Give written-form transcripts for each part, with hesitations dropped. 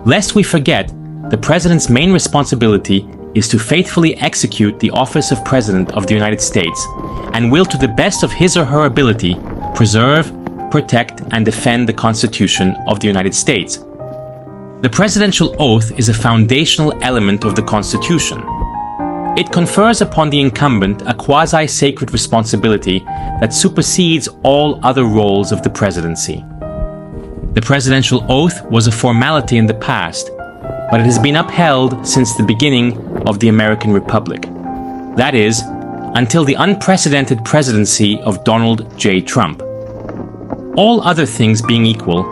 Lest we forget, the president's main responsibility is to faithfully execute the office of President of the United States and will, to the best of his or her ability, preserve, protect, and defend the Constitution of the United States. The presidential oath is a foundational element of the Constitution. It confers upon the incumbent a quasi-sacred responsibility that supersedes all other roles of the presidency. The presidential oath was a formality in the past, but it has been upheld since the beginning of the American Republic. That is, until the unprecedented presidency of Donald J. Trump. All other things being equal,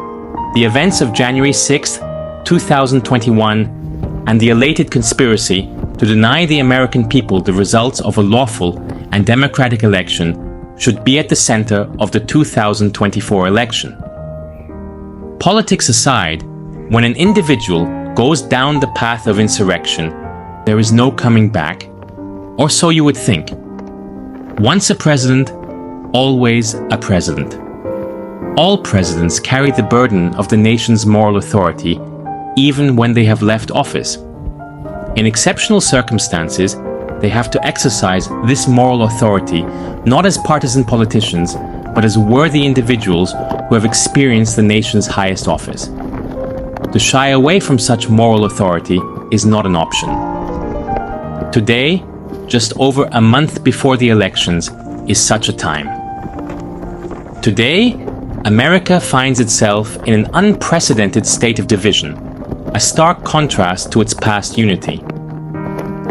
the events of January 6, 2021, and the elated conspiracy to deny the American people the results of a lawful and democratic election should be at the center of the 2024 election. Politics aside, when an individual goes down the path of insurrection, there is no coming back, or so you would think. Once a president, always a president. All presidents carry the burden of the nation's moral authority, even when they have left office. In exceptional circumstances, they have to exercise this moral authority not as partisan politicians, but as worthy individuals who have experienced the nation's highest office. To shy away from such moral authority is not an option. Today, just over a month before the elections, is such a time. Today, America finds itself in an unprecedented state of division, a stark contrast to its past unity.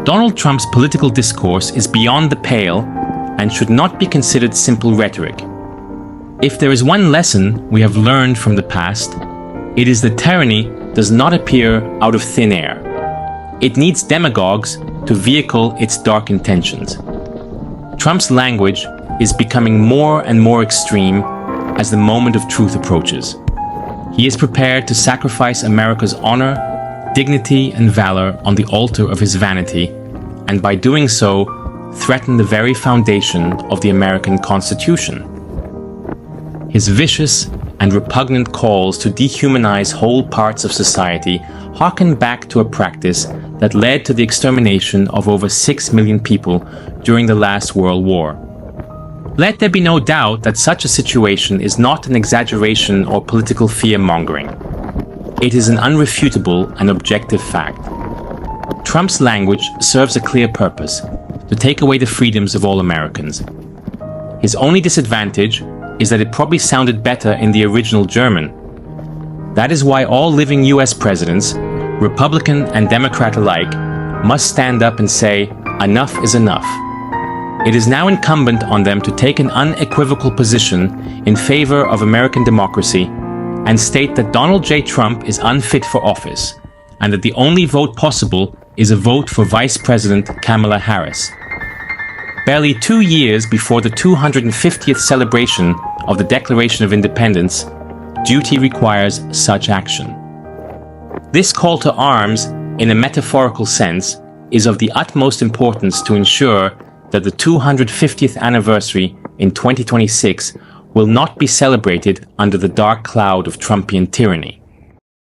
Donald Trump's political discourse is beyond the pale and should not be considered simple rhetoric. If there is one lesson we have learned from the past, it is that tyranny does not appear out of thin air. It needs demagogues to vehicle its dark intentions. Trump's language is becoming more and more extreme as the moment of truth approaches. He is prepared to sacrifice America's honor, dignity, and valor on the altar of his vanity, and by doing so, threaten the very foundation of the American Constitution. His vicious and repugnant calls to dehumanize whole parts of society harken back to a practice that led to the extermination of over 6 million people during the last World War. Let there be no doubt that such a situation is not an exaggeration or political fear-mongering. It is an unrefutable and objective fact. Trump's language serves a clear purpose: to take away the freedoms of all Americans. His only disadvantage is that it probably sounded better in the original German. That is why all living US presidents, Republican and Democrat alike, must stand up and say, "Enough is enough." It is now incumbent on them to take an unequivocal position in favor of American democracy and state that Donald J. Trump is unfit for office, and that the only vote possible is a vote for Vice President Kamala Harris. Barely 2 years before the 250th celebration of the Declaration of Independence, duty requires such action. This call to arms, in a metaphorical sense, is of the utmost importance to ensure that the 250th anniversary in 2026 will not be celebrated under the dark cloud of Trumpian tyranny.